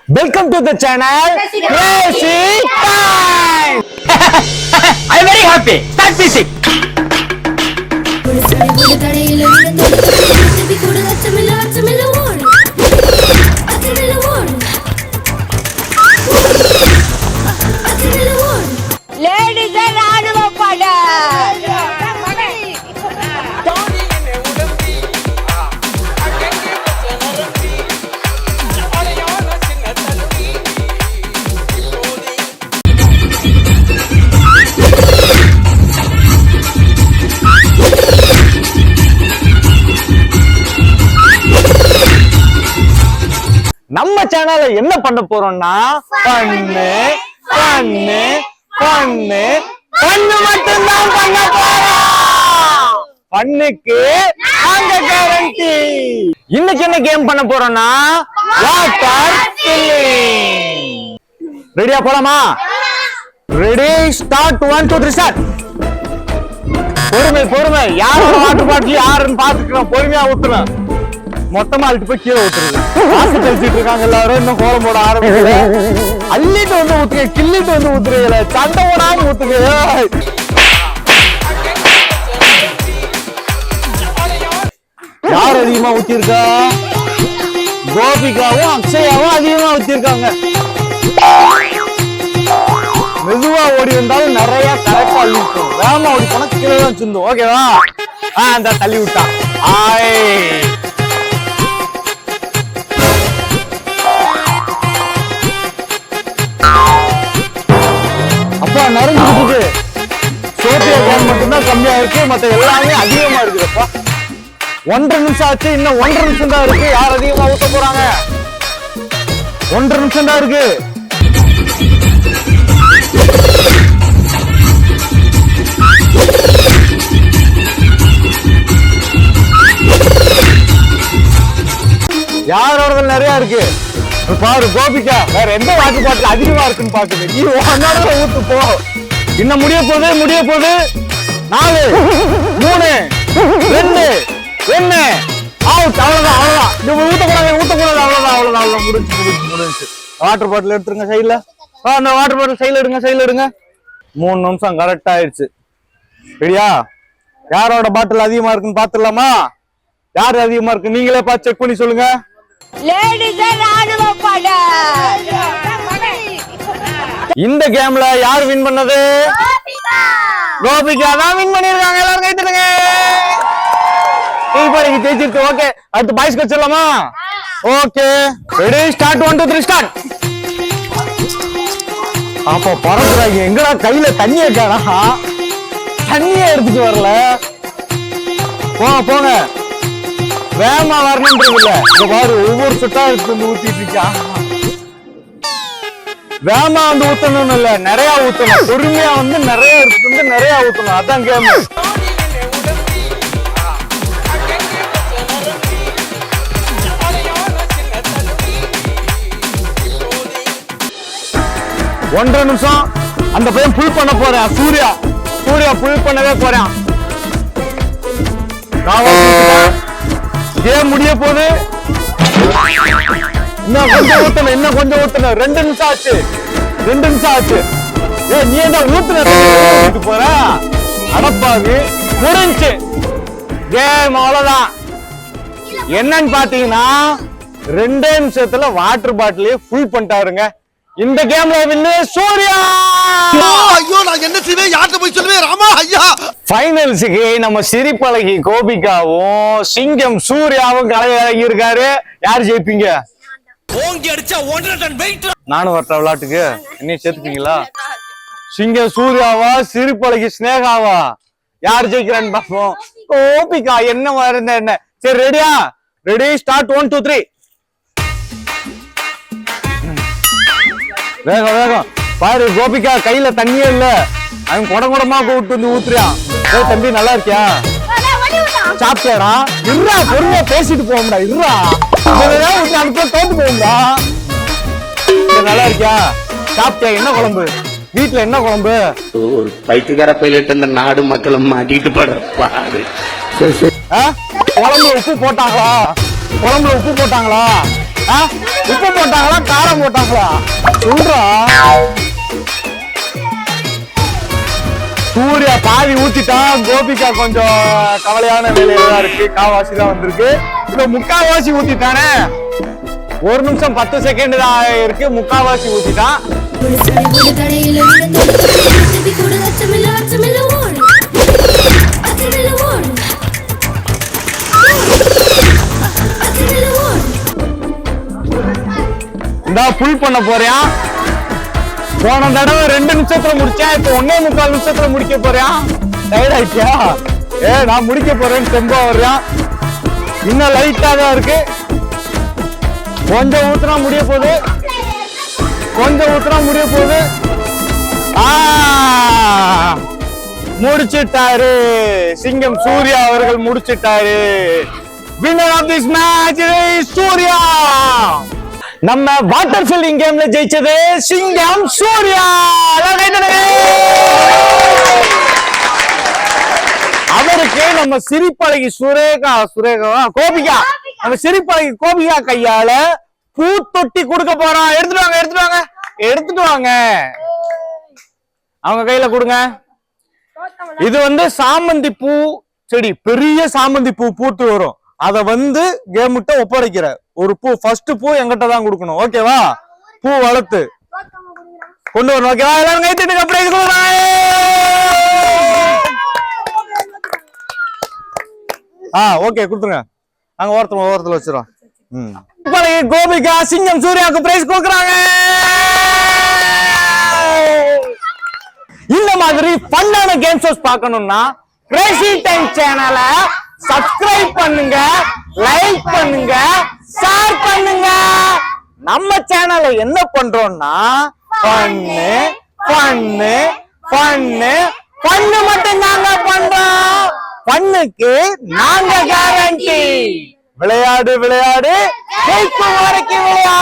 Welcome to the channel Crazy Time. I am very happy. Start music. Ladies and Animal Pada. நம்ம சேனல்ல என்ன பண்ண போறோம்னா பண்ணு பண்ணு பண்ணு பண்ணு மட்டும் தான் பண்ண போறோம். பண்ணுக்கு நாங்க கேரண்டி. இன்னைக்கு என்ன கேம் பண்ண போறோம்னா வாட்டர் ஃபில்லிங். ரெடியா போலாமா? Ready start 1 2 3 start. பொறுமை பொறுமை. யாரோட வாட்டர் பாட்டில் யாருன்னு பாத்துக்கலாம். பொறுமையா ஊத்துறேன். மொத்தமா அள்ளிட்டு போய் கீழே ஊத்துறது. காசு கழிச்சிட்டு இருக்காங்க எல்லாரும். இன்னும் கோலம் போட ஆரம்பிக்கல. அள்ளிட்டு வந்து ஊத்துங்க, கிள்ளிட்டு வந்து ஊத்துறீங்களே, சண்டை போடாம ஊத்துங்க. யார் அதிகமா ஊத்திருக்கா? கோபிகாவும் அக்ஷயாவும் அதிகமா ஊத்திருக்காங்க. மெதுவா ஓடி வந்தாலும் நிறைய கரெக்டா அள்ளிட்டோம். வேகமா ஓடி போனா கீழே தான் சிந்தும். ஓகேவா? அந்த தள்ளி விட்டான். அப்பா நிறைஞ்சிருக்கு. சோப்பியா கேன் மட்டும்தான் கம்மியா இருக்கு, மத்த எல்லாமே அதிகமா இருக்குப்பா. 1.5 நிமிஷம் ஆச்சு. இன்னும் 1.5 நிமிஷம் தான் இருக்கு. யார் அதிகமா ஊத்த போறாங்க? 1.5 நிமிஷம் தான் இருக்கு. யாரோட நிறைய இருக்கு பாரு. கோபிகா வேற எந்த வாட்டர் பாட்டில் அதிகமா இருக்குன்னு பாக்குது. நீ ஒன்னோட ஊத்து போ. இன்னும் முடிய போகுது 4 3 2 1 அவுட். அவ்வளவுதான் அவ்வளவுதான். ஊத்தக்கூடாது அவ்வளவுதான். முடிஞ்சு. வாட்டர் பாட்டில் எடுத்துருங்க சைட்ல. அந்த வாட்டர் பாட்டில் சைட்ல எடுங்க. 3 நிமிஷம் கரெக்ட் ஆயிடுச்சு. சரியா? யாரோட பாட்டில் அதிகமா இருக்குன்னு பாத்துடலாமா? யாரு அதிகமா இருக்கு நீங்களே பார்த்து செக் பண்ணி சொல்லுங்க. Ladies and Animal Pada. இந்த கேம்ல யார் வின் பண்ணது? கோபிகா தான் வின் பண்ணிருக்காங்க. எல்லாரும் கை தட்டுங்க. நீங்க ஜெயிச்சிருக்கு. ஓகே, அடுத்து பாய்ஸ் வச்சிடலாமா? Okay, ready start 1 2 3 start. அப்ப பறக்குறாங்க. எங்கடா கையில தண்ணியே காணா? தண்ணியே எடுத்துட்டு வரல. போங்க வேகமா வரணும்ன்றது இல்ல. இங்க பாரு, ஒவ்வொரு சொட்டா எடுத்து வந்து ஊத்திட்டு இருக்கா. வேகமா வந்து ஊத்தணும் இல்ல, நிறைய ஊத்தணும். பொறுமையா வந்து நிறைய எடுத்து நிறைய ஊத்தணும். அதான் கேம். ஒன்றரை நிமிஷம். அந்த பையன் புல் பண்ண போறேன். சூர்யா புல் பண்ணவே போறேன். கேம் முடிய போகுது. இன்னும் கொஞ்சம் ஊத்தணும். 2 நிமிஷம் ஆச்சு. நீ என்ன ஊத்துன போற? அடப்பாவி. முடிஞ்சு கேம். அவ்வளவுதான். என்னன்னு பாத்தீங்கன்னா 2 நிமிஷத்துல வாட்டர் பாட்டிலே ஃபுல் பண்ணிட்டாருங்க. இந்த கேம்ல வின்னு சூர்யா. ஐயோ, நான் என்ன செய்வேன்? யார்கிட்ட போய் சொல்லுவேன்? ராமா ஐயா. ஃபைனல்ஸுக்கு நம்ம சிரிப்பழகி கோபிகாவும் சிங்கம் சூர்யாவும் கலையாகி இருக்காரு. யாரு ஜெயிப்பீங்க? ஓங்கி அடிச்சா 1.5 டன் வெயிட். நானும் வரட்ட விளையாட்டுக்கு என்னையும் சேர்த்துப்பீங்களா? சிங்கம் சூர்யாவா சிரிப்பழகி ஸ்னேகாவா? யார் ஜெயிக்கிறான்னு பார்ப்போம். கோபிகா என்ன வருந்த என்ன? சரி, ரெடியா? Ready start 1 2 3. வேகம் பாரு. கோபிகா கையில தண்ணியே இல்ல. அவன் குடமா கூப்பிட்டு வந்து ஊத்துறான். தம்பி நல்லா இருக்கியா? சாப்பிட்டியாடா? இருறா, பொறுமையா பேசிட்டு போகும்டா. இருறா, அதுக்குள்ள தோத்து போகும்டா. நல்லா இருக்கியா? சாப்பிட்டியா? என்ன குழம்பு? வீட்டுல என்ன குழம்பு? ஒரு பைத்தியக்கார பைலட் இந்த நாடு மக்களை மாட்டிட்டு பாரு. குழம்புல உப்பு போட்டாங்களா? உப்பு போட்டாங்களா காரம் போட்டாங்களா சொல்றா. சூர்யா பாதி ஊத்திட்டான். கோபிகா கொஞ்சம் கவலையான வேலையில தான் இருக்கு. காவாசி தான் வந்திருக்கு. இப்ப முக்காவாசி ஊத்திட்டானே. 1 நிமிஷம் 10 செகண்ட் தான் இருக்கு. முக்காவாசி ஊத்திட்டான். இந்த புல் பண்ண போறியா? போன தடவை 2 நிமிஷத்துல முடிச்சேன். இப்ப 1.25 நிமிஷத்துல முடிக்க போறியா? டயர்ட் ஆயிட்டியா? நான் முடிக்க போறேன்னு தெம்பா வர்றியா? இன்னும் லைட்டா தான் இருக்கு. கொஞ்சம் ஊத்துனா முடிய போகுது. கொஞ்சம் ஊத்துனா முடிய போகுது. முடிச்சிட்டாரு. சிங்கம் சூர்யா அவர்கள் முடிச்சிட்டாரு. Winner of this match is Suriya. நம்ம வாட்டர் ஃபில்லிங் கேம்ல ஜெயிச்சது சிங்கம் சூர்யா. அவருக்கு நம்ம சிரிப்பழகி கோபிகா நம்ம சிரிப்பழகி கோபிகா கையால பூ தொட்டி கொடுக்க போறோம். எடுத்துட்டு வாங்க. அவங்க கையில கொடுங்க. இது சாமந்தி பூ செடி. பெரிய சாமந்தி பூ பூத்து வரும். அத கேமுட்ட ஒப்படைக்கிற ஒரு பூ. ஃபர்ஸ்ட் பூ எங்கிட்ட தான் கொடுக்கணும். ஓகேவா? பூ வளர்த்து கொண்டு வரணும். ஓகேவா? எல்லாரும் கை தட்டுங்க. பிரைஸ் கொடுங்க. ஓகே கொடுத்துருங்க. அங்க ஓரத்துல வச்சிரும். கோபிகா சிங்கம் சூர்யாவுக்கு பிரைஸ் கொடுக்குறாங்க. இந்த மாதிரி ஃபன்னான கேம் ஷோஸ் பார்க்கணும்னா கிரேசி டைம் சேனலை சப்ஸ்கிரைப் பண்ணுங்க, லைக் பண்ணுங்க, ஷேர் பண்ணுங்க. நம்ம சேனல்ல என்ன பண்றோம்னா ஃபன்னு மட்டும் தாங்க பண்றோம். ஃபன்னுக்கு நாங்க கேரண்டி. விளையாடு ஜெயிக்கும் வரைக்கும் விளையாடு.